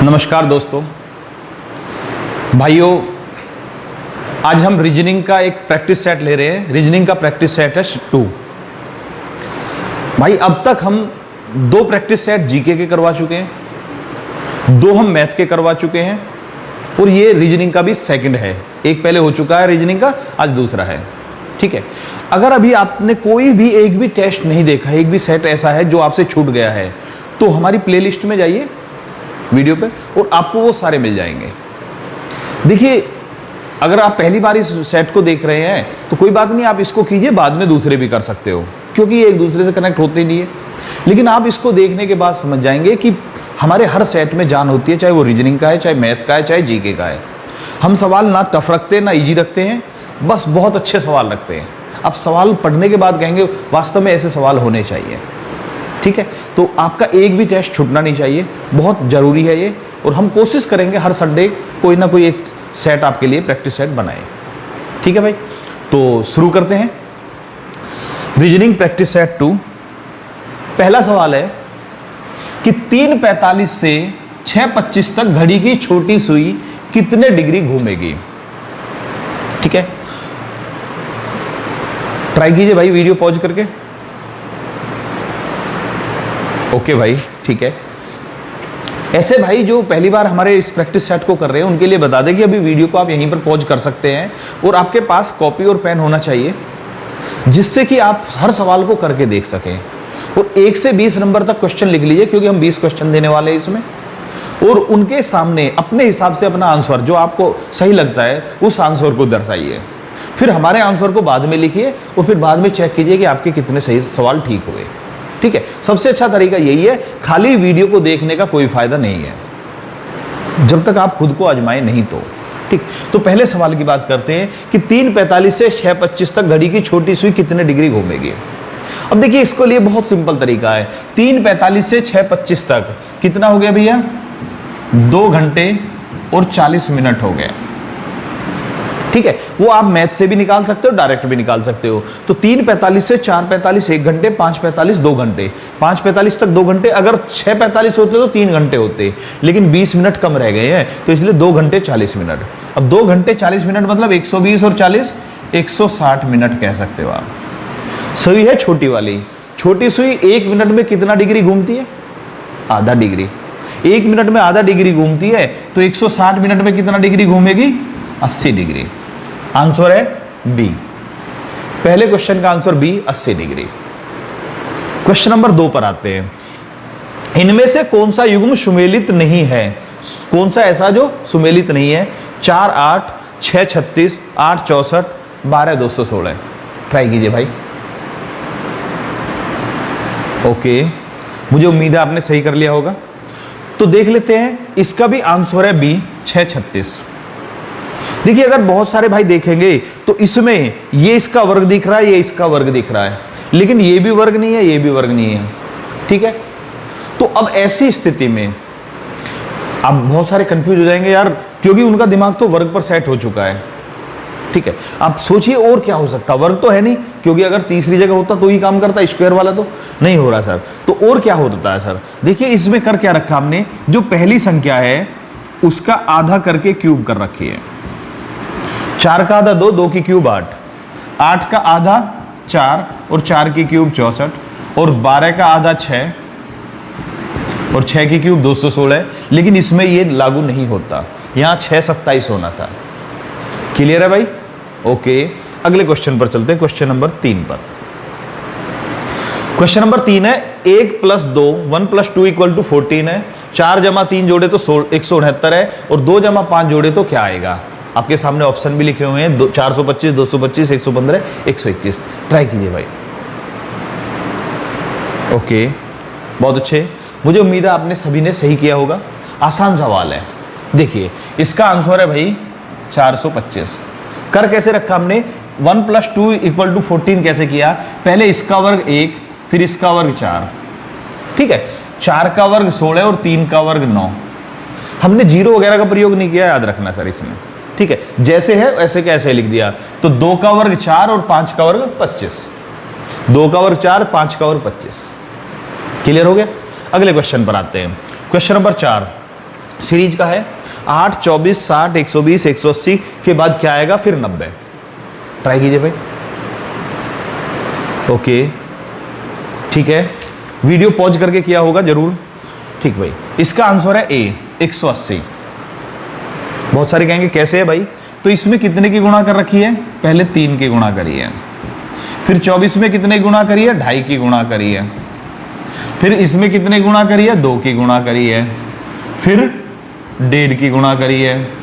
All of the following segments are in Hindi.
नमस्कार दोस्तों, भाइयों, आज हम रीजनिंग का एक प्रैक्टिस सेट ले रहे हैं। रीजनिंग का प्रैक्टिस सेट है 2। भाई अब तक हम 2 प्रैक्टिस सेट जीके के करवा चुके हैं, 2 हम मैथ के करवा चुके हैं और ये रीजनिंग का भी सेकंड है। एक पहले हो चुका है रीजनिंग का, आज दूसरा है। ठीक है, अगर अभी आपने कोई भी एक भी टेस्ट नहीं देखा, एक भी सेट ऐसा है जो आपसे छूट गया है, तो हमारी प्लेलिस्ट में जाइए वीडियो पे और आपको वो सारे मिल जाएंगे। देखिए, अगर आप पहली बार इस सेट को देख रहे हैं तो कोई बात नहीं, आप इसको कीजिए, बाद में दूसरे भी कर सकते हो, क्योंकि ये एक दूसरे से कनेक्ट होते नहीं है। लेकिन आप इसको देखने के बाद समझ जाएंगे कि हमारे हर सेट में जान होती है, चाहे वो रीजनिंग का है, चाहे मैथ का है, चाहे जीके का है। हम सवाल ना टफ रखते हैं ना ईजी रखते हैं, बस बहुत अच्छे सवाल रखते हैं। आप सवाल पढ़ने के बाद कहेंगे वास्तव में ऐसे सवाल होने चाहिए। ठीक है, तो आपका एक भी टेस्ट छूटना नहीं चाहिए, बहुत ज़रूरी है ये। और हम कोशिश करेंगे हर संडे कोई ना कोई एक सेट आपके लिए प्रैक्टिस सेट बनाएं। ठीक है भाई, तो शुरू करते हैं रीजनिंग प्रैक्टिस सेट 2। पहला सवाल है कि 3:45 से 6:25 तक घड़ी की छोटी सुई कितने डिग्री घूमेगी। ठीक है, ट्राई कीजिए भाई वीडियो पॉज करके। ओके भाई, ठीक है। ऐसे भाई जो पहली बार हमारे इस प्रैक्टिस सेट को कर रहे हैं उनके लिए बता दें कि अभी वीडियो को आप यहीं पर पॉज कर सकते हैं और आपके पास कॉपी और पेन होना चाहिए, जिससे कि आप हर सवाल को करके देख सकें। और 1 से 20 नंबर तक क्वेश्चन लिख लीजिए, क्योंकि हम 20 क्वेश्चन देने वाले हैं इसमें। और उनके सामने अपने हिसाब से अपना आंसर जो आपको सही लगता है उस आंसर को दर्शाइए। फिर हमारे आंसर को बाद में लिखिए और फिर बाद में चेक कीजिए कि आपके कितने सही सवाल ठीक हुए। ठीक है, सबसे अच्छा तरीका यही है। खाली वीडियो को देखने का कोई फायदा नहीं है जब तक आप खुद को आजमाएं नहीं तो। ठीक, तो पहले सवाल की बात करते हैं कि 3:45 से 6:25 तक घड़ी की छोटी सुई कितने डिग्री घूमेगी। अब देखिए, इसको लिए बहुत सिंपल तरीका है। 3:45 से 6:25 तक कितना हो गया भैया? 2 घंटे और 40 मिनट हो गए। ठीक है, वो आप मैथ से भी निकाल सकते हो, डायरेक्ट भी निकाल सकते हो। तो 3:45 से 4:45 1 घंटे, 5:45 2 घंटे, 5:45 तक 2 घंटे। अगर 6:45 होते तो 3 घंटे होते, लेकिन 20 मिनट कम रह गए हैं, तो इसलिए 2 घंटे 40 मिनट। अब 2 घंटे 40 मिनट मतलब 120 और 40 160 मिनट कह सकते हो आप। सुई है छोटी वाली, छोटी सुई 1 मिनट में कितना डिग्री घूमती है? आधा डिग्री। 1 मिनट में आधा डिग्री घूमती है, तो 160 मिनट में कितना डिग्री घूमेगी? 80 डिग्री। आंसर है बी। पहले क्वेश्चन का answer B, 80 degree. Question number 2 पर आते हैं। इनमें से कौन सा युग्म सुमेलित नहीं है? कौन सा ऐसा जो सुमेलित नहीं है? 4 8, 6 36, 8 64, 12 216। ट्राई कीजिए भाई। ओके, मुझे उम्मीद है आपने सही कर लिया होगा। तो देख लेते हैं, इसका भी आंसर है बी, 6 36। देखिए, अगर बहुत सारे भाई देखेंगे तो इसमें ये इसका वर्ग दिख रहा है, ये इसका वर्ग दिख रहा है, लेकिन ये भी वर्ग नहीं है, ये भी वर्ग नहीं है। ठीक है, तो अब ऐसी स्थिति में आप बहुत सारे कंफ्यूज हो जाएंगे यार, क्योंकि उनका दिमाग तो वर्ग पर सेट हो चुका है। ठीक है, आप सोचिए और क्या हो सकता? वर्ग तो है नहीं, क्योंकि अगर तीसरी जगह होता तो ही काम करता, स्क्वायर वाला तो नहीं हो रहा सर। तो और क्या होता है सर? देखिए, इसमें कर क्या रखा हमने, जो पहली संख्या है उसका आधा करके क्यूब कर रखी है। 4 का आधा 2, 2 की क्यूब 8, 8 का आधा 4 और 4 की क्यूब 64, और 12 का आधा 6 और 6 की क्यूब 216। लेकिन इसमें ये लागू नहीं होता, यहां 6 27 होना था। क्लियर है भाई? ओके, अगले क्वेश्चन पर चलते हैं, क्वेश्चन नंबर 3 पर। क्वेश्चन नंबर 3 है 1 + 2, 1 + 2 = 14 है। 4 + 3 जोड़े तो 169 है, और 2 + 5 जोड़े तो क्या आएगा? आपके सामने ऑप्शन भी लिखे हुए हैं, 425, 225, 115, 121। ट्राई कीजिए भाई। ओके, बहुत अच्छे। मुझे उम्मीद है आपने सभी ने सही किया होगा। आसान सवाल है। देखिए, इसका आंसर है भाई 425। कर कैसे रखा हमने? 1 + 2 = 14 कैसे किया? पहले इसका वर्ग 1, फिर इसका वर्ग 4। ठीक है, 4 का वर्ग 16 और 3 का वर्ग 9। हमने जीरो वगैरह का प्रयोग नहीं किया, याद रखना सर इसमें। ठीक है, जैसे है ऐसे कैसे लिख दिया। तो 2 का वर्ग 4 और 5 का वर्ग 25। 2 का वर्ग 4, 5 का वर्ग 25। क्लियर हो गया? अगले क्वेश्चन पर आते हैं। क्वेश्चन नंबर 4, सीरीज का है 8, 24, 60, 120, 180 के बाद क्या आएगा, फिर 90। ट्राई कीजिए भाई। ओके ठीक है, वीडियो पॉज करके किया होगा जरूर। ठीक भाई, इसका आंसर है ए 180। बहुत सारे कहेंगे कैसे है भाई, तो इसमें कितने की गुणा कर रखी है, पहले 3 की गुणा करी है, फिर 24 में कितने गुणा करी है, 2.5 की गुणा करी है, फिर इसमें कितने गुणा करी है, 2 की गुणा करी है, फिर 1.5 की गुणा करी है।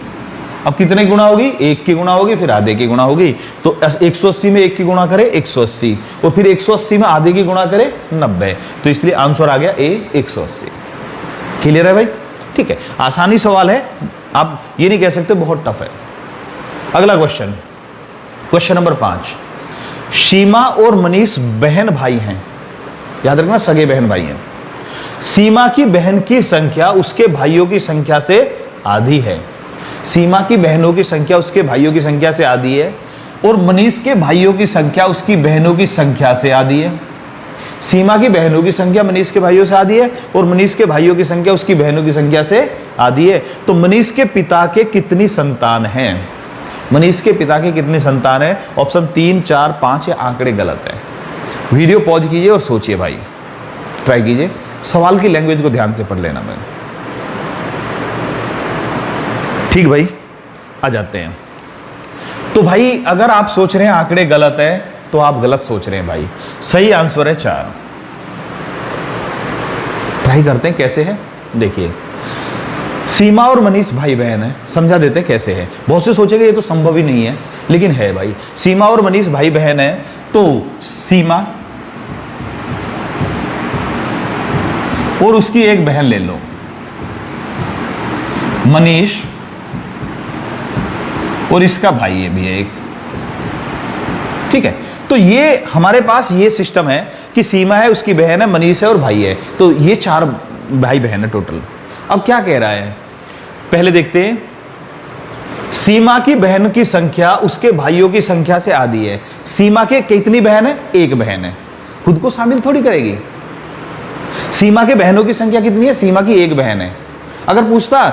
अब कितने गुणा होगी, 1 की गुणा होगी, फिर आधे की गुणा होगी। तो 180 में 1 की गुणा करे 180, और फिर 180 में आधे की गुणा करे 90। तो इसलिए आंसर आ गया ए 180। क्लियर है भाई? ठीक है, आसानी सवाल है, आप ये नहीं कह सकते बहुत टफ है। अगला क्वेश्चन, क्वेश्चन नंबर 5। सीमा और मनीष बहन भाई हैं, याद रखना सगे बहन भाई हैं। सीमा की बहन की संख्या उसके भाइयों की संख्या से आधी है। सीमा की बहनों की संख्या उसके भाइयों की संख्या से आधी है, और मनीष के भाइयों की संख्या उसकी बहनों की संख्या से आधी है। सीमा की बहनों की संख्या मनीष के भाइयों से आधी है, और मनीष के भाइयों की संख्या उसकी बहनों की संख्या से आधी है। तो मनीष के पिता के कितनी संतान हैं? मनीष के पिता के कितनी संतान है? ऑप्शन 3, 4, 5 या आंकड़े गलत है। वीडियो पॉज कीजिए और सोचिए भाई, ट्राई कीजिए, सवाल की लैंग्वेज को ध्यान से पढ़ लेना भाई। ठीक भाई, आ जाते हैं। तो भाई अगर आप सोच रहे हैं आंकड़े गलत है, तो आप गलत सोच रहे हैं भाई। सही आंसर है 4। ट्राई करते हैं कैसे है, देखिए। सीमा और मनीष भाई बहन है, समझा देते हैं कैसे है। बहुत से सोचेंगे ये तो संभव ही नहीं है, लेकिन है भाई। सीमा और मनीष भाई बहन है, तो सीमा और उसकी एक बहन ले लो, मनीष, और इसका भाई है भी है एक। ठीक है, तो ये हमारे पास ये सिस्टम है कि सीमा है, उसकी बहन है, मनीष है और भाई है। तो ये 4 भाई बहन है टोटल। अब क्या कह रहा है, पहले देखते हैं। सीमा की बहन की संख्या उसके भाइयों की संख्या से आधी है। सीमा के कितनी बहन है? एक बहन है, खुद को शामिल थोड़ी करेगी। सीमा के बहनों की संख्या कितनी है? सीमा की एक बहन है। अगर पूछता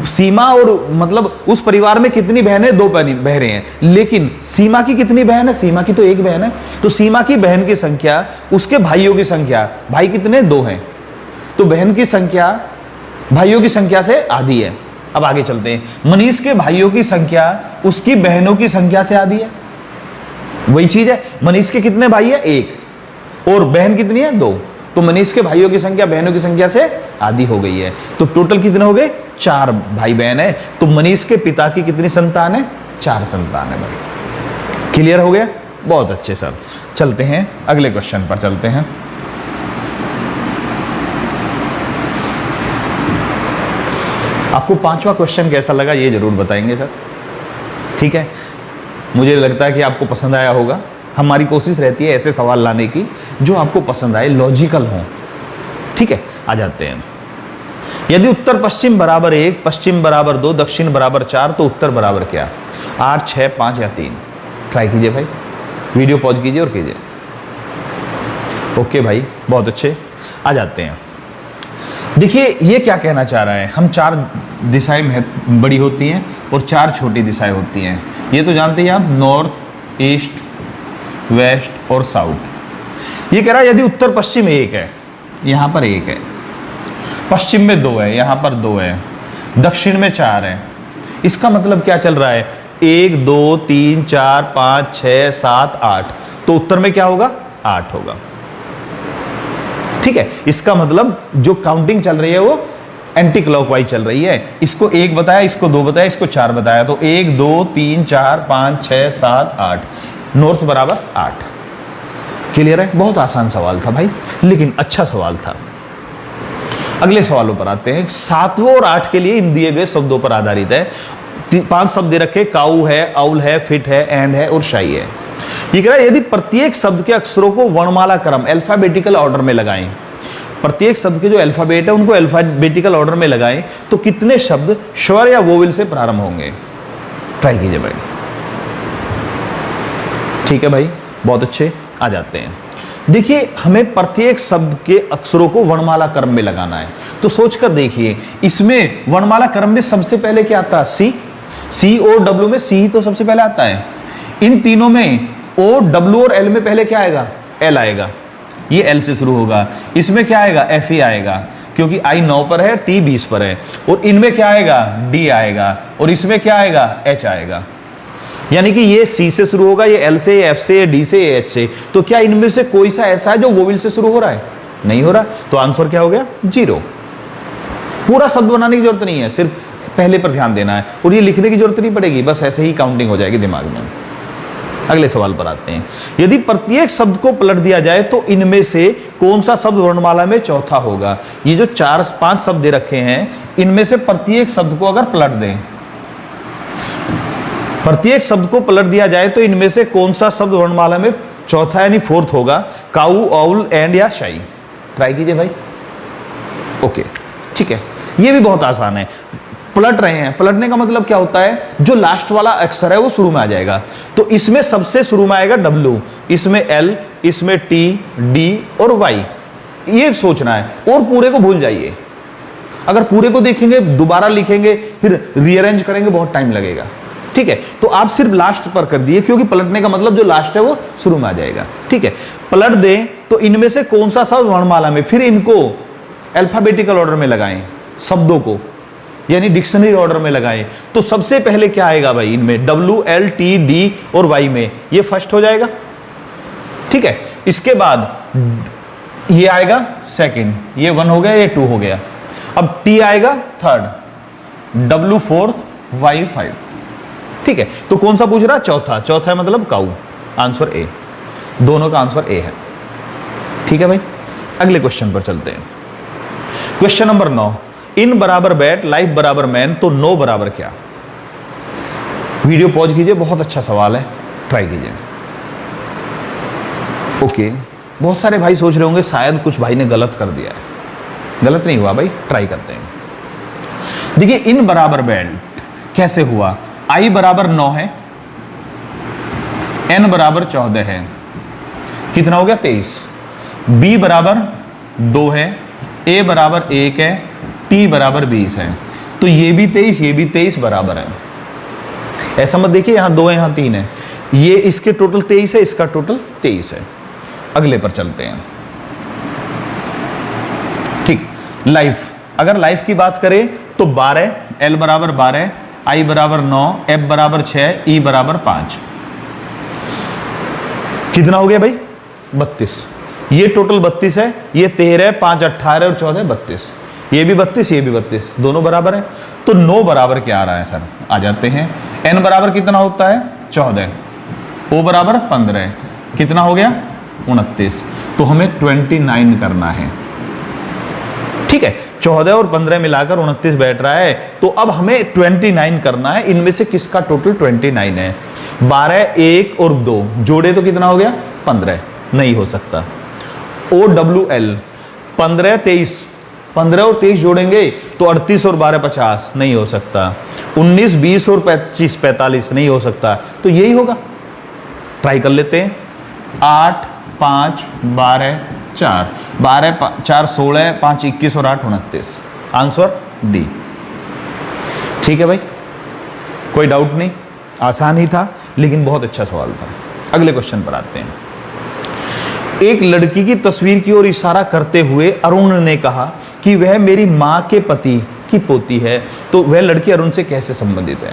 सीमा और मतलब उस परिवार में कितनी बहन है? 2 बहनें हैं, लेकिन सीमा की कितनी बहन है? सीमा की तो एक बहन है। तो सीमा की बहन की संख्या उसके भाइयों की संख्या, भाई कितने? 2 हैं, तो बहन की संख्या भाइयों की संख्या से आधी है। अब आगे चलते हैं। मनीष के भाइयों की संख्या उसकी बहनों की संख्या से आधी है। वही चीज है, मनीष के कितने भाई है? 1, और बहन कितनी है? 2। तो मनीष के भाइयों की संख्या बहनों की संख्या से आधी हो गई है। तो टोटल कितने हो गए? 4 भाई बहन है। तो मनीष के पिता की कितनी संतान है? 4 संतान है भाई। क्लियर हो गया? बहुत अच्छे सर। चलते हैं अगले क्वेश्चन पर चलते हैं। आपको 5वां क्वेश्चन कैसा लगा ये जरूर बताएंगे सर। ठीक है, मुझे लगता है कि आपको पसंद आया होगा। हमारी कोशिश रहती है ऐसे सवाल लाने की जो आपको पसंद आए, लॉजिकल हो। ठीक है, आ जाते हैं। यदि उत्तर पश्चिम बराबर 1, पश्चिम बराबर 2, दक्षिण बराबर 4, तो उत्तर बराबर क्या? 8, 6, 5 या 3? ट्राई कीजिए भाई, वीडियो पॉज कीजिए और कीजिए। ओके भाई, बहुत अच्छे। आ जाते हैं। देखिए ये क्या कहना चाह रहा है, हम 4 दिशाएं बड़ी होती हैं और 4 छोटी दिशाएं होती हैं। ये तो जानते हैं आप, नॉर्थ, ईस्ट, वेस्ट और साउथ। ये कह रहा है यदि उत्तर पश्चिम 1 है, यहाँ पर 1 है, पश्चिम में 2 है, यहाँ पर 2 है, दक्षिण में 4 है। इसका मतलब क्या चल रहा है? 1, 2, 3, 4, 5, 6, 7, 8। तो उत्तर में क्या होगा? 8 होगा। ठीक है, इसका मतलब जो काउंटिंग चल रही है वो एंटी क्लॉकवाइज चल रही है। इसको 1 बताया, इसको 2 बताया, इसको 4 बताया। तो 1, 2, 3, 4, 5, 6, 7, 8। नॉर्थ बराबर 8। क्लियर है? बहुत आसान सवाल था भाई, लेकिन अच्छा सवाल था। अगले सवालों पर आते हैं। 7वां और 8 के लिए इन दिए गए शब्दों पर आधारित है। 5 शब्द दे रखे, काऊ है, आउल है, फिट है, एंड है और शाई है। ये कह रहा है यदि प्रत्येक शब्द के अक्षरों को वर्णमाला क्रम अल्फाबेटिकल ऑर्डर में लगाएं, प्रत्येक शब्द के जो अल्फाबेट है उनको अल्फाबेटिकल ऑर्डर में लगाएं, तो कितने शब्द स्वर या वोवेल से प्रारंभ होंगे? ट्राई कीजिए भाई। ठीक है भाई, बहुत अच्छे। आ जाते हैं। देखिए हमें प्रत्येक शब्द के अक्षरों को वर्णमाला क्रम में लगाना है। तो सोचकर देखिए, इसमें वर्णमाला क्रम में सबसे पहले क्या आता है? सी। सी और डब्ल्यू में सी तो सबसे पहले आता है। इन तीनों में ओ, डब्ल्यू और एल में पहले क्या आएगा? एल आएगा। ये एल से शुरू होगा। इसमें क्या आएगा? एफ ही आएगा, क्योंकि आई 9 पर है, टी 20 पर है। और इनमें क्या आएगा? डी आएगा। और इसमें क्या आएगा? एच आएगा। यानी कि ये सी से शुरू होगा, ये एल से, ये एफ से, ये डी से, ये एच से। तो क्या इनमें से कोई सा ऐसा है जो वोवेल से शुरू हो रहा है? नहीं हो रहा। तो आंसर क्या हो गया? 0। पूरा शब्द बनाने की जरूरत नहीं है, सिर्फ पहले पर ध्यान देना है और ये लिखने की जरूरत नहीं पड़ेगी, बस ऐसे ही काउंटिंग हो जाएगी दिमाग में। अगले सवाल पर आते हैं। यदि प्रत्येक शब्द को पलट दिया जाए तो इनमें से कौन सा शब्द वर्णमाला में चौथा होगा? ये जो 4-5 शब्द दे रखे हैं, इनमें से प्रत्येक शब्द को अगर पलट दें, प्रत्येक शब्द को पलट दिया जाए तो इनमें से कौन सा शब्द वर्णमाला में चौथा यानी फोर्थ होगा? काऊ, आउल, एंड या शाई? ट्राई कीजिए भाई। ओके, ठीक है, ये भी बहुत आसान है। पलट रहे हैं, पलटने का मतलब क्या होता है? जो लास्ट वाला अक्षर है वो शुरू में आ जाएगा। तो इसमें सबसे शुरू में आएगा डब्ल्यू, इसमें एल, इसमें टी, डी और वाई। ये सोचना है और पूरे को भूल जाइए। अगर पूरे को देखेंगे, दोबारा लिखेंगे, फिर रीअरेंज करेंगे, बहुत टाइम लगेगा। ठीक है, तो आप सिर्फ लास्ट पर कर दिए, क्योंकि पलटने का मतलब जो लास्ट है वो शुरू में आ जाएगा। ठीक है, पलट दें तो इनमें से कौन सा शब्द वर्णमाला में, फिर इनको अल्फाबेटिकल ऑर्डर में लगाएं, शब्दों को यानी डिक्शनरी ऑर्डर में लगाएं। तो सबसे पहले क्या आएगा भाई? इनमें डब्ल्यू, एल, टी, डी और वाई में ये फर्स्ट हो जाएगा। ठीक है, इसके बाद ये आएगा सेकंड, ये 1 हो गया, ये 2 हो गया। अब टी आएगा थर्ड, डब्ल्यू फोर्थ, वाई 5। ठीक है, तो कौन सा पूछ रहा? चौथा। चौथा है मतलब काऊ। आंसर ए, दोनों का आंसर ए है। ठीक है भाई, अगले क्वेश्चन पर चलते हैं। क्वेश्चन नंबर 9, इन बराबर बैट, लाइफ बराबर मैन, तो नो बराबर क्या? वीडियो पॉज कीजिए, बहुत अच्छा सवाल है, ट्राई कीजिए। ओके, बहुत सारे भाई सोच रहे होंगे शायद कुछ भाई ने गलत कर दिया है। गलत नहीं हुआ भाई, ट्राई करते हैं। देखिए, इन बराबर बैट कैसे हुआ? आई बराबर 9 है, एन बराबर 14 है, कितना हो गया? 23। बी बराबर 2 है, ए बराबर 1 है, टी बराबर 20 है। तो ये भी 23, ये भी 23 बराबर है। ऐसा मत देखिए यहां 2 है, यहां 3 है। ये इसके टोटल 23 है, इसका टोटल 23 है। अगले पर चलते हैं। ठीक, लाइफ, अगर लाइफ की बात करें तो 12, एल बराबर 12, आई बराबर 9, एफ बराबर 6, ई बराबर 5। कितना हो गया भाई? 32। ये टोटल 32 है, ये 13, 5 18 और 14 32। ये भी 32, ये भी 32, दोनों बराबर है। तो 9 बराबर क्या आ रहा है सर? आ जाते हैं। एन बराबर कितना होता है? 14। ओ बराबर 15, कितना हो गया? 29। तो हमें 29 करना है। ठीक है, 14 और 15 मिलाकर 29 बैठ रहा है। तो अब हमें 29 करना है। इनमें से किसका टोटल 29 है? 12, 1 और 2 जोड़े तो कितना हो गया? 15। नहीं हो सकता। ओ डब्ल्यू एल 15, 23, 15 और 23 जोड़ेंगे तो 38 और 12 50, नहीं हो सकता। 19, 20 और 25 45, नहीं हो सकता। तो यही होगा, ट्राई कर लेते हैं। 8, 5, 12, 4, 12, 4 16, 5 21 और 8 29। Answer D. ठीक है भाई, कोई डाउट नहीं, आसान ही था लेकिन बहुत अच्छा सवाल था। अगले क्वेश्चन पर आते हैं। एक लड़की की तस्वीर की ओर इशारा करते हुए अरुण ने कहा कि वह मेरी मां के पति की पोती है। तो वह लड़की अरुण से कैसे संबंधित है?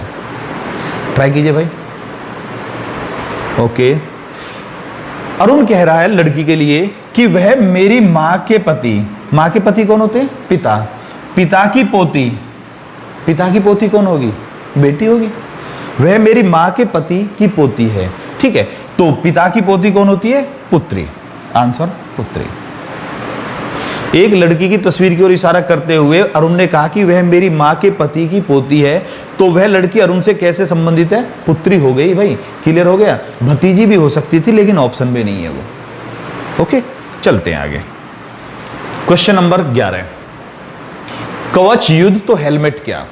ट्राई कीजिए भाई। ओके, अरुण कह रहा है लड़की के लिए कि वह मेरी मां के पति, मां के पति कौन होते हैं? पिता। पिता की पोती, पिता की पोती कौन होगी? बेटी होगी। वह मेरी मां के पति की पोती है। ठीक है, तो पिता की पोती कौन होती है? पुत्री। आंसर पुत्री। एक लड़की की तस्वीर की ओर इशारा करते हुए अरुण ने कहा कि वह मेरी मां के पति की पोती है। तो वह लड़की अरुण से कैसे संबंधित है? पुत्री हो गई भाई, क्लियर हो गया। भतीजी भी हो सकती थी लेकिन ऑप्शन में नहीं है वो। ओके, चलते हैं आगे। क्वेश्चन नंबर 11, कवच युद्ध तो हेलमेट क्या?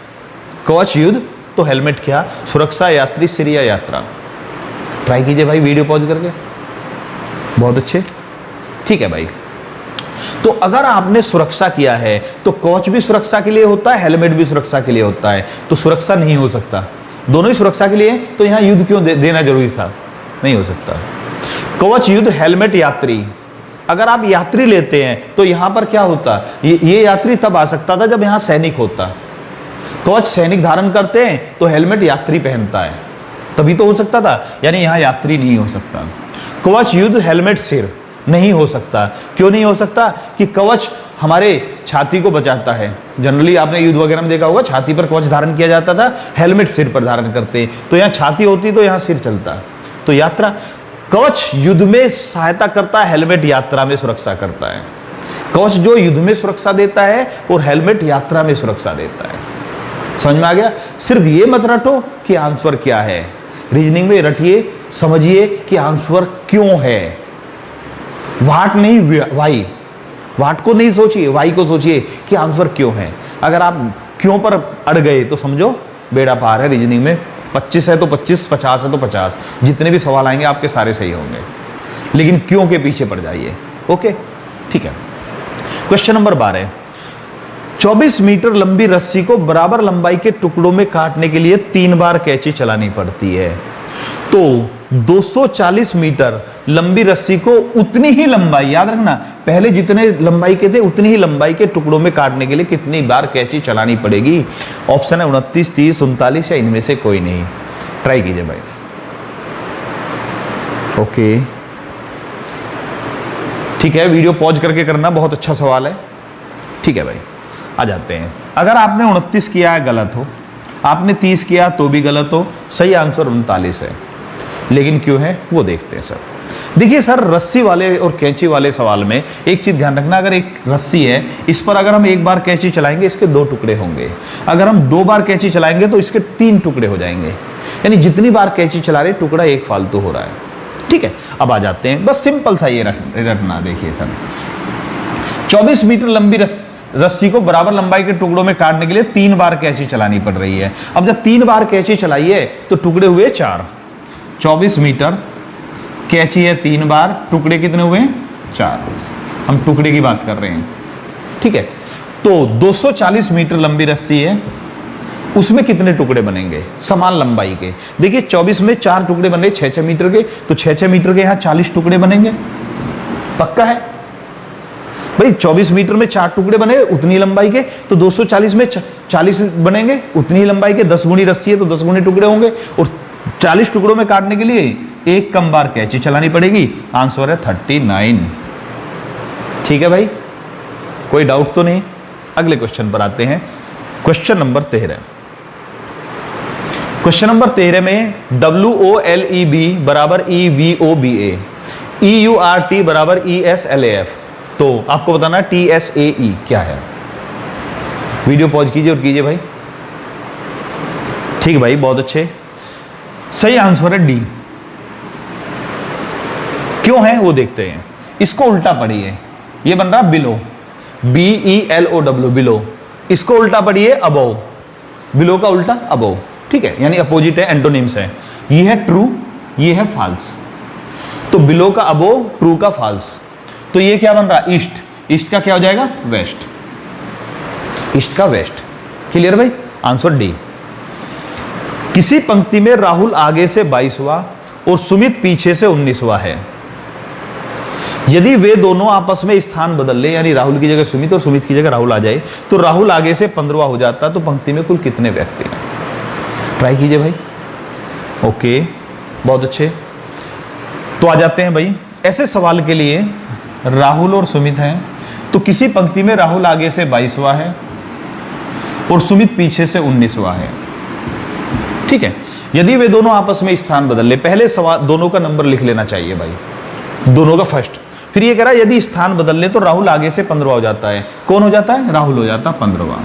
कवच युद्ध तो हेलमेट क्या? सुरक्षा, यात्री, श्री या यात्रा? ट्राई कीजिए भाई वीडियो पॉज करके। बहुत अच्छे, ठीक है भाई। तो अगर आपने सुरक्षा किया है तो कवच भी सुरक्षा के लिए होता है, हेलमेट भी सुरक्षा के लिए होता है, तो सुरक्षा नहीं हो सकता। दोनों ही सुरक्षा के लिए, तो यहां युद्ध क्यों देना जरूरी था? नहीं हो सकता। कवच युद्ध, हेलमेट यात्री। अगर आप यात्री लेते हैं तो यहां पर क्या होता, ये यात्री तब आ सकता था जब यहां सैनिक होता। कवच सैनिक धारण करते हैं तो हेलमेट यात्री पहनता है, तभी तो हो सकता था। यानी यहां यात्री नहीं हो सकता। कवच युद्ध, हेलमेट सिर नहीं हो सकता। क्यों नहीं हो सकता? कि कवच हमारे छाती को बचाता है। जनरली आपने युद्ध वगैरह में देखा होगा, छाती पर कवच धारण किया जाता था, हेलमेट सिर पर धारण करते, तो यहां छाती होती तो यहां सिर चलता। तो यात्रा, कवच युद्ध में सहायता करता है, हेलमेट यात्रा में सुरक्षा करता है। कवच जो युद्ध में सुरक्षा देता है और हेलमेट यात्रा में सुरक्षा देता है। समझ में आ गया? सिर्फ ये मत रटो कि आंसर क्या है, रीजनिंग में रटिए, समझिए कि आंसर क्यों है। वाट नहीं, वाई। वाट को नहीं सोचिए, वाई को सोचिए कि आंसर क्यों है। अगर आप क्यों पर अड़ गए तो समझो बेड़ा पार है। रीजनिंग में 25 है तो 25, 50 है तो 50, जितने भी सवाल आएंगे आपके सारे सही होंगे, लेकिन क्यों के पीछे पड़ जाइए। ओके, ठीक है। क्वेश्चन नंबर 12, 24 मीटर लंबी रस्सी को बराबर लंबाई के टुकड़ों में काटने के लिए 3 बार कैंची चलानी पड़ती है। तो 240 मीटर लंबी रस्सी को उतनी ही लंबाई, याद रखना, पहले जितने लंबाई के थे उतनी ही लंबाई के टुकड़ों में काटने के लिए कितनी बार कैंची चलानी पड़ेगी? ऑप्शन है 29, 30, 39 या इनमें से कोई नहीं। ट्राई कीजिए भाई। ओके, ठीक है, वीडियो पॉज करके करना, बहुत अच्छा सवाल है। ठीक है भाई, आ जाते हैं। अगर आपने 29 किया है गलत हो, आपने 30 किया तो भी गलत हो, सही आंसर 39 है। लेकिन क्यों है वो देखते हैं सर। देखिए सर, रस्सी वाले और कैंची वाले सवाल में एक चीज ध्यान रखना, अगर एक रस्सी है, इस पर अगर हम एक बार कैंची चलाएंगे इसके 2 टुकड़े होंगे, अगर हम 2 बार कैंची चलाएंगे तो इसके 3 टुकड़े हो जाएंगे। यानी जितनी बार कैंची चला रहे टुकड़ा एक फालतू हो रहा है। ठीक है, अब आ जाते हैं, बस सिंपल सा ये रखना। देखिए सर, 24 मीटर लंबी रस्सी को बराबर लंबाई के टुकड़ों में काटने के लिए 3 बार कैंची चलानी पड़ रही है। अब जब 3 बार कैंची चलाई है तो टुकड़े हुए 4। 24 मीटर कैंची है 3 बार, टुकड़े कितने हुए? 4। हम टुकड़े की बात कर रहे हैं। ठीक है, तो 240 मीटर लंबी रस्सी है, उसमें कितने टुकड़े बनेंगे समान लंबाई के? देखिए 24 में 4 टुकड़े बने 6-6 मीटर के, तो 6-6 मीटर के यहां 40 टुकड़े बनेंगे। पक्का है भाई? 24 मीटर में 4 टुकड़े बने उतनी लंबाई के, तो 240 में 40 बनेंगे उतनी ही लंबाई के। 10 गुनी रस्सी है तो 10 गुनी टुकड़े होंगे, और 40 टुकड़ों में काटने के लिए एक कम बार कैंची चलानी पड़ेगी। आंसर है 39। ठीक है भाई, कोई डाउट तो नहीं? अगले क्वेश्चन पर आते हैं। Question number 13। क्वेश्चन नंबर 13 में WOLEB बराबर EVOBA, EURT बराबर ESLAF, तो आपको बताना TSAE क्या है। वीडियो पॉज कीजिए और कीजिए भाई। ठीक भाई, बहुत अच्छे, सही आंसर है डी। क्यों है वो देखते हैं। इसको उल्टा पढ़िए, ये बन रहा बिलो, BELOW, बिलो। इसको उल्टा पढ़िए अबोव, बिलो का उल्टा अबोव। ठीक है, यानी अपोजिट है, एंटोनिम्स है। ये है ट्रू, ये है फॉल्स। तो बिलो का अबोव, ट्रू का फॉल्स। तो ये क्या बन रहा? ईस्ट। ईस्ट का क्या हो जाएगा? वेस्ट। ईस्ट का वेस्ट। क्लियर भाई? Answer D. किसी पंक्ति में राहुल आगे से 22वां और सुमित पीछे से 19वां है। यदि वे दोनों आपस में स्थान बदल ले, यानी राहुल की जगह सुमित और सुमित की जगह राहुल आ जाए, तो राहुल आगे से 15वां हो जाता, तो पंक्ति में कुल कितने व्यक्ति हैं? ट्राई कीजिए भाई। ओके, बहुत अच्छे। तो आ जाते हैं भाई, ऐसे सवाल के लिए राहुल और सुमित हैं, तो किसी पंक्ति में राहुल आगे से 22वां है और सुमित पीछे से 19वां है। ठीक है, यदि वे दोनों आपस में स्थान बदल ले, पहले सवाल दोनों का नंबर लिख लेना चाहिए भाई, दोनों का फर्स्ट। फिर ये कह रहा है यदि स्थान बदल ले तो राहुल आगे से 15वां हो जाता है। कौन हो जाता है? राहुल हो जाता 15वां।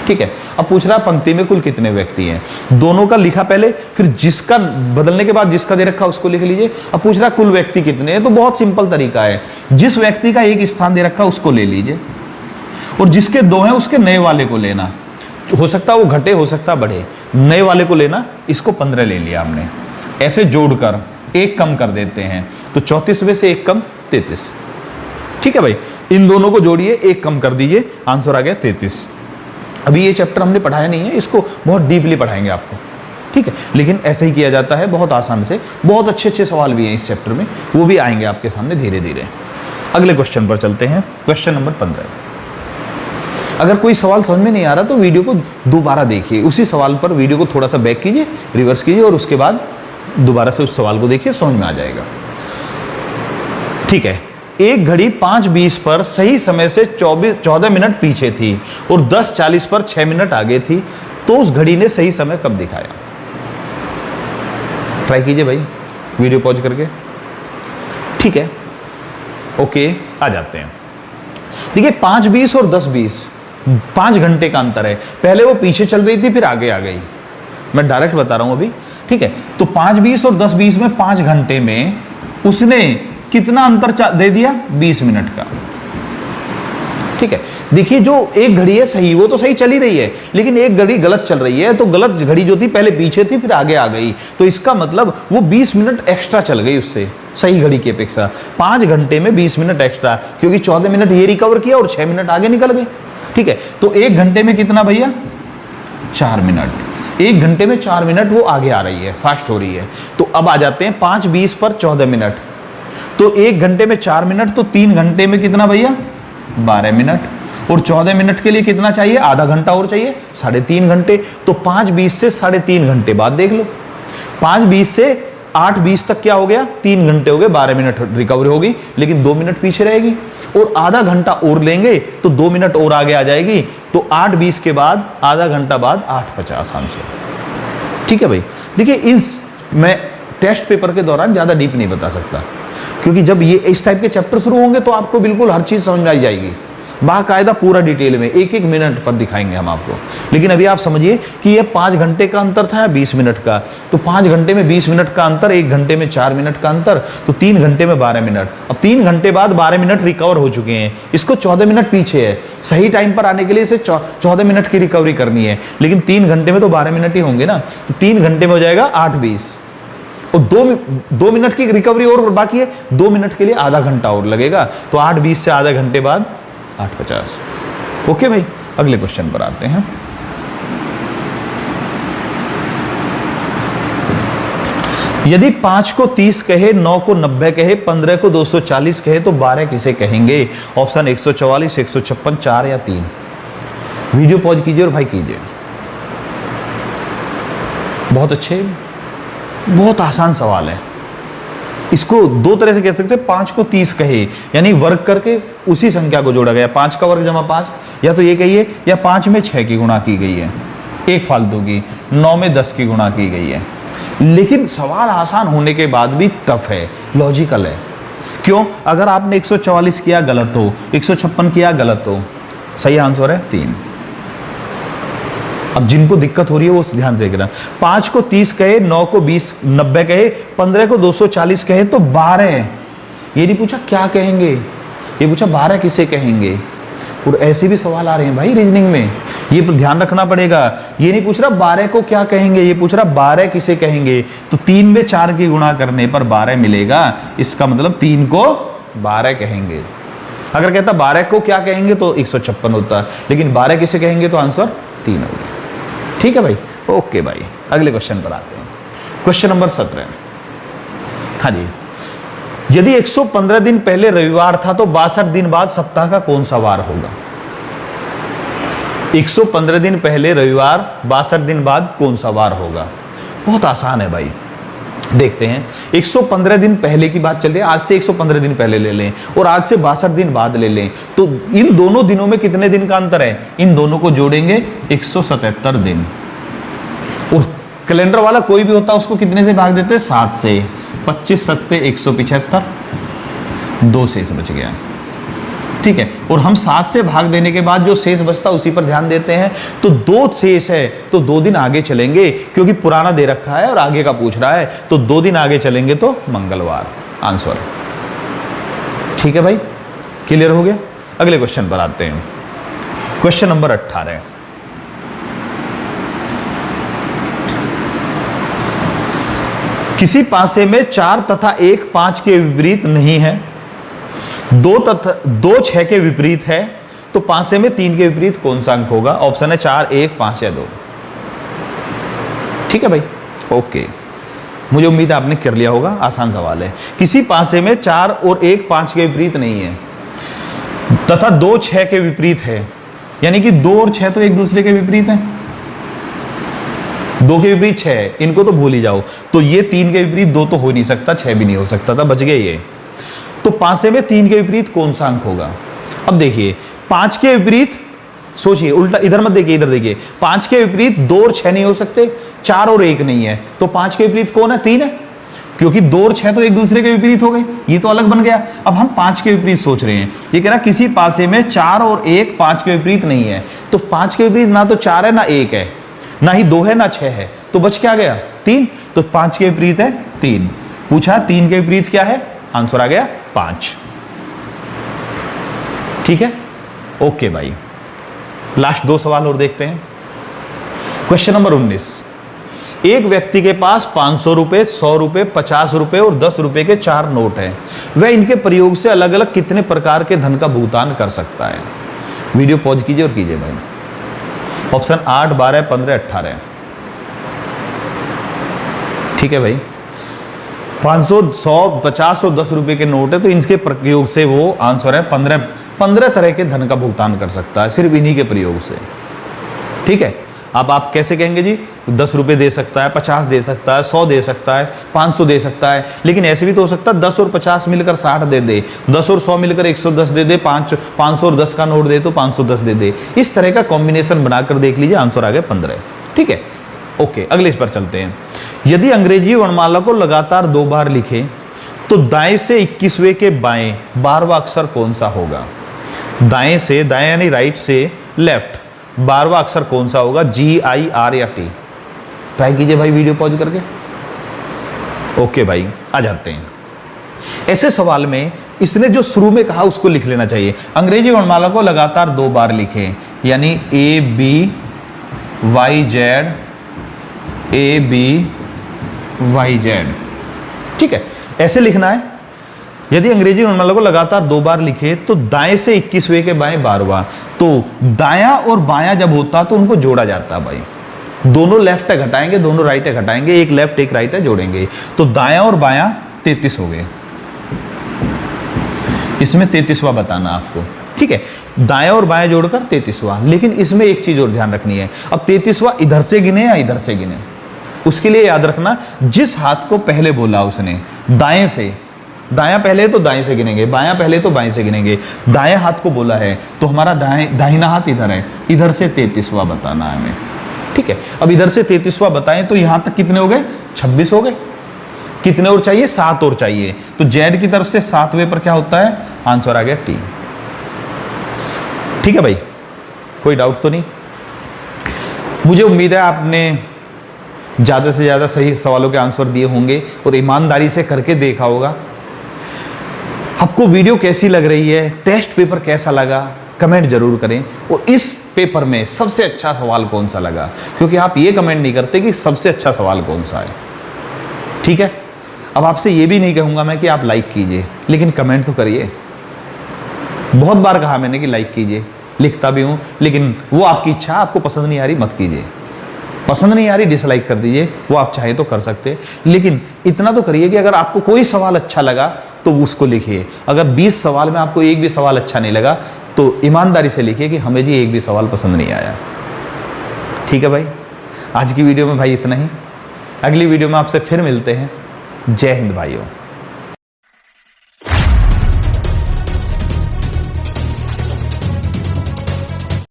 ठीक है, अब पूछ रहा पंक्ति में कुल कितने व्यक्ति हैं। दोनों का लिखा पहले, फिर जिसका बदलने के बाद जिसका दे रखा उसको लिख लीजिए। अब पूछ रहा कुल व्यक्ति कितने हैं, तो बहुत सिंपल तरीका है, जिस व्यक्ति का एक स्थान दे रखा उसको ले लीजिए, और जिसके 2 हैं उसके नए वाले को लेना। हो सकता है वो घटे, हो सकता है बढ़े, नए वाले को लेना। इसको 15 ले लिया हमने। ऐसे जोड़कर एक कम कर देते हैं, तो 34 में से एक कम 33। ठीक है भाई, इन दोनों को जोड़िए, एक कम कर दीजिए, आंसर आ गया 33। अभी ये चैप्टर हमने पढ़ाया नहीं है, इसको बहुत डीपली पढ़ाएंगे आपको, ठीक है, लेकिन ऐसे ही किया जाता है बहुत आसान से। बहुत अच्छे अच्छे सवाल भी हैं इस चैप्टर में, वो भी आएंगे आपके सामने धीरे धीरे। अगले क्वेश्चन पर चलते हैं, क्वेश्चन नंबर 15। अगर कोई सवाल समझ में नहीं आ रहा तो वीडियो को दोबारा देखिए, उसी सवाल पर वीडियो को थोड़ा सा बैक कीजिए, रिवर्स कीजिए और उसके बाद दोबारा से उस सवाल को देखिए, समझ में आ जाएगा। ठीक है, एक घड़ी 5:20 पर सही समय से 14 मिनट पीछे थी और 10:40 पर 6 मिनट आगे थी, तो उस घड़ी ने सही समय कब दिखाया? ट्राई कीजिए भाई, वीडियो पॉज करके। ठीक है, ओके, आ जाते हैं। देखिए 5:20 और 10:20 5 घंटे का अंतर है। पहले वो पीछे चल रही थी, फिर आगे आ गई। मैं डायरेक्ट बता रहा हूं अभी, ठीक है। तो 5:20 और 10:20 में 5 घंटे में उसने कितना अंतर दे दिया? 20 मिनट का। ठीक है, देखिए जो एक घड़ी है सही, वो तो सही चल ही रही है, लेकिन एक घड़ी गलत चल रही है, तो गलत घड़ी जो थी पहले पीछे थी फिर आगे आ गई, तो इसका मतलब वो 20 मिनट एक्स्ट्रा चल गई उससे, सही घड़ी की अपेक्षा। 5 घंटे में 20 मिनट एक्स्ट्रा, क्योंकि 14 मिनट ये रिकवर किया और 6 मिनट आगे निकल गए। ठीक है, तो एक घंटे में कितना भैया? 4 मिनट। एक घंटे में 4 मिनट वो आगे आ रही है, फास्ट हो रही है। तो अब आ जाते हैं 5:20 पर 14 मिनट, तो एक घंटे में 4 मिनट, तो 3 घंटे में कितना भैया? 12 मिनट। और 14 मिनट के लिए कितना चाहिए? आधा घंटा और चाहिए, 3.5 घंटे। तो 5:20 से 3.5 घंटे बाद देख लो। 5:20 से 8:20 तक क्या हो गया? 3 घंटे हो गए, 12 मिनट रिकवरी होगी, लेकिन 2 मिनट पीछे रहेगी। और आधा घंटा और लेंगे तो 2 मिनट और आगे आ जाएगी। तो 8:20 के बाद आधा घंटा बाद 8:50 आंसर। ठीक है भाई, देखिए मैं टेस्ट पेपर के दौरान ज्यादा डीप नहीं बता सकता, क्योंकि जब ये इस टाइप के चैप्टर शुरू होंगे तो आपको बिल्कुल हर चीज समझ में आ जाएगी, बाकायदा पूरा डिटेल में, एक एक मिनट पर दिखाएंगे हम आपको। लेकिन अभी आप समझिए कि ये 5 घंटे का अंतर था या 20 मिनट का, तो 5 घंटे में 20 मिनट का अंतर, 1 घंटे में 4 मिनट का अंतर, तो 3 घंटे में 12 मिनट। अब 3 घंटे बाद 12 मिनट रिकवर हो चुके हैं, इसको 14 मिनट पीछे है। सही टाइम पर आने के लिए इसे 14 मिनट की रिकवरी करनी है, लेकिन 3 घंटे में तो 12 मिनट ही होंगे ना, तो 3 घंटे में हो जाएगा 8:20 और 2 मिनट की रिकवरी और बाकी है, 2 मिनट के लिए आधा घंटा और लगेगा, तो 8:20 से आधा घंटे बाद 8:50। ओके भाई, अगले क्वेश्चन पर आते हैं। यदि 5 को 30 कहे, 9 को 90 कहे, 15 को 240 कहे, तो 12 किसे कहेंगे? ऑप्शन 144, 156, 4 या 3। वीडियो पॉज कीजिए और भाई कीजिए। बहुत अच्छे, बहुत आसान सवाल है। इसको 2 तरह से कह सकते हैं। 5 को 30 कहे यानी वर्ग करके उसी संख्या को जोड़ा गया, 5 का वर्ग जमा 5, या तो ये कहिए, या 5 में 6 की गुणा की गई है, एक फालतू की, 9 में 10 की गुणा की गई है। लेकिन सवाल आसान होने के बाद भी टफ है, लॉजिकल है। क्यों? अगर आपने 144 किया गलत हो, 156 किया गलत हो, सही आंसर है 3। अब जिनको दिक्कत हो रही है वो ध्यान से देखना। 5 को 30 कहे, 9 को 90 कहे, 15 को 240 कहे, तो 12। ये नहीं पूछा क्या कहेंगे, ये पूछा 12 किसे कहेंगे। और ऐसे भी सवाल आ रहे हैं भाई रीजनिंग में, ये ध्यान रखना पड़ेगा। ये नहीं पूछ रहा 12 को क्या कहेंगे, ये पूछ रहा 12 किसे कहेंगे। तो 3 में 4 की गुणा करने पर 12 मिलेगा, इसका मतलब 3 को 12 कहेंगे। अगर कहता 12 को क्या कहेंगे तो 156 होता, लेकिन 12 किसे कहेंगे तो आंसर 3 हो गया। ठीक है भाई, ओके भाई, अगले क्वेश्चन पर आते हैं। Question number 17। हाँ जी, यदि 115 दिन पहले रविवार था तो 62 दिन बाद सप्ताह का कौन सा वार होगा? 115 दिन पहले रविवार, 62 दिन बाद कौन सा वार होगा? बहुत आसान है भाई, देखते हैं। 115 दिन पहले की बात चल रही है, आज से 115 दिन पहले ले लें और आज से 62 दिन बाद ले लें, तो इन दोनों दिनों में कितने दिन का अंतर है? इन दोनों को जोड़ेंगे 177 दिन। और कैलेंडर वाला कोई भी होता है उसको कितने से भाग देते हैं? 7 से। 25 सत्ते 175, 2 शेष बच गया। ठीक है, और हम 7 से भाग देने के बाद जो शेष बचता उसी पर ध्यान देते हैं। तो 2 शेष है, तो 2 दिन आगे चलेंगे, क्योंकि पुराना दे रखा है और आगे का पूछ रहा है, तो 2 दिन आगे चलेंगे तो मंगलवार आंसर। ठीक है भाई, क्लियर हो गया? अगले क्वेश्चन पर आते हैं। Question number 18। किसी पासे में 4 तथा 1 5 के विपरीत नहीं है, दो 6 के विपरीत है, तो 5 में 3 के विपरीत कौन सा अंक होगा? ऑप्शन है 4, 1, 5 या 2। ठीक है भाई, ओके। मुझे उम्मीद है आपने कर लिया होगा, आसान सवाल है। किसी पासे में 4 और 1 5 के विपरीत नहीं है तथा 2 6 के विपरीत है, यानी कि 2 और 6 तो एक दूसरे के विपरीत हैं। 2 के विपरीत 6 है, इनको तो भूल ही जाओ। तो ये 3 के विपरीत 2 तो हो नहीं सकता, 6 भी नहीं हो सकता था, बच गए ये। तो 5 में 3 के विपरीत कौन सा अंक होगा? अब देखिए 5 के विपरीत, सोचिए उल्टा, इधर मत देखिए, इधर देखिए। 5 के विपरीत 2 और 6 नहीं हो सकते, 4 और 1 नहीं है, तो 5 के विपरीत कौन है? 3 है, क्योंकि 2 और 6 तो एक दूसरे के विपरीत हो गए, ये तो अलग बन गया। अब हम 5 के विपरीत सोच रहे हैं। ये कह रहा किसी पासे में 4 और 1 5 के विपरीत नहीं है, तो 5 के विपरीत ना तो 4 है ना 1 है, ना ही 2 है ना 6 है, तो बच क्या गया? 3। तो 5 के विपरीत है 3। पूछा 3 के विपरीत क्या है? आंसर आ गया 5। ठीक है, ओके भाई। लास्ट 2 सवाल और देखते हैं। Question number 19। एक व्यक्ति के पास 500 रुपए, 100 रुपए, 50 रुपए और 10 रुपए के 4 नोट हैं। वह इनके प्रयोग से अलग अलग कितने प्रकार के धन का भुगतान कर सकता है? वीडियो पॉज कीजिए और कीजिए भाई। ऑप्शन 8, 12, 15, 18। ठीक है भाई, 500, 100, 50 और 10 रुपए के नोट है, तो इनके प्रयोग से वो आंसर है 15 तरह के धन का भुगतान कर सकता है, सिर्फ इन्हीं के प्रयोग से। ठीक है, अब आप कैसे कहेंगे जी? 10 रुपए दे सकता है, 50 दे सकता है, 100 दे सकता है, 500 दे सकता है, लेकिन ऐसे भी तो हो सकता है 10 और 50 मिलकर 60 दे दे, 10 और 100 मिलकर 110 दे दे, 500 और 10 का नोट दे तो 510 दे दे। इस तरह का कॉम्बिनेशन बनाकर देख लीजिए, आंसर आ गया 15। ठीक है, ओके, अगले इस पर चलते हैं। यदि अंग्रेजी वर्णमाला को लगातार 2 बार लिखे तो दाएं से 21वें के बाएं 12वां अक्षर कौन सा होगा? दाएं से, दाएं यानी राइट से लेफ्ट, 12वां अक्षर कौन सा होगा? GIR या T? ट्राई कीजिए भाई वीडियो पॉज करके। ओके भाई, आ जाते हैं। ऐसे सवाल में इसने जो शुरू में कहा उसको लिख लेना चाहिए। अंग्रेजी वर्णमाला को लगातार 2 बार लिखें, यानी ABYZ, ABYZ। ठीक है, ऐसे लिखना है। यदि अंग्रेजी वर्णमाला को लगातार 2 बार लिखे तो दाएं से 21वें के बाएं 12वां, तो दायां और बायां जब होता तो उनको जोड़ा जाता भाई। दोनों लेफ्ट है घटाएंगे, दोनों राइट है घटाएंगे, एक लेफ्ट एक राइट है जोड़ेंगे, तो दायां और बायां 33 हो गए। इसमें 33वां बताना आपको। ठीक है, दायां और बायां जोड़कर 33वां। लेकिन इसमें एक चीज और ध्यान रखनी है, अब 33वां इधर से गिने या इधर से गिने, उसके लिए याद रखना जिस हाथ को पहले बोला उसने दाएं से, दायां पहले तो दाएं से गिनेंगे, बायां पहले तो बाएं से गिनेंगे। दाएं हाथ को बोला है तो हमारा दाहिना हाथ इधर है, इधर से 33वां बताना है हमें। ठीक है, अब इधर से 33वां बताएं तो यहां तक कितने हो गए? 26 हो गए। कितने और चाहिए? 7 और चाहिए। तो जेड की तरफ से 7वें पर क्या होता है? आंसर आ गया T। ठीक है भाई, कोई डाउट तो नहीं? मुझे उम्मीद है आपने ज्यादा से ज्यादा सही सवालों के आंसर दिए होंगे और ईमानदारी से करके देखा होगा। आपको वीडियो कैसी लग रही है, टेस्ट पेपर कैसा लगा, कमेंट जरूर करें। और इस पेपर में सबसे अच्छा सवाल कौन सा लगा, क्योंकि आप ये कमेंट नहीं करते कि सबसे अच्छा सवाल कौन सा है। ठीक है, अब आपसे ये भी नहीं कहूंगा मैं कि आप लाइक कीजिए, लेकिन कमेंट तो करिए। बहुत बार कहा मैंने कि लाइक कीजिए, लिखता भी हूं, लेकिन वो आपकी इच्छा, आपको पसंद नहीं आ रही मत कीजिए। पसंद नहीं आ रही डिसलाइक कर दीजिए, वो आप चाहे तो कर सकते, लेकिन इतना तो करिए कि अगर आपको कोई सवाल अच्छा लगा तो उसको लिखिए। अगर 20 सवाल में आपको एक भी सवाल अच्छा नहीं लगा तो ईमानदारी से लिखिए कि हमें जी एक भी सवाल पसंद नहीं आया। ठीक है भाई, आज की वीडियो में भाई इतना ही। अगली वीडियो में आपसे फिर मिलते हैं। जय हिंद भाइयों।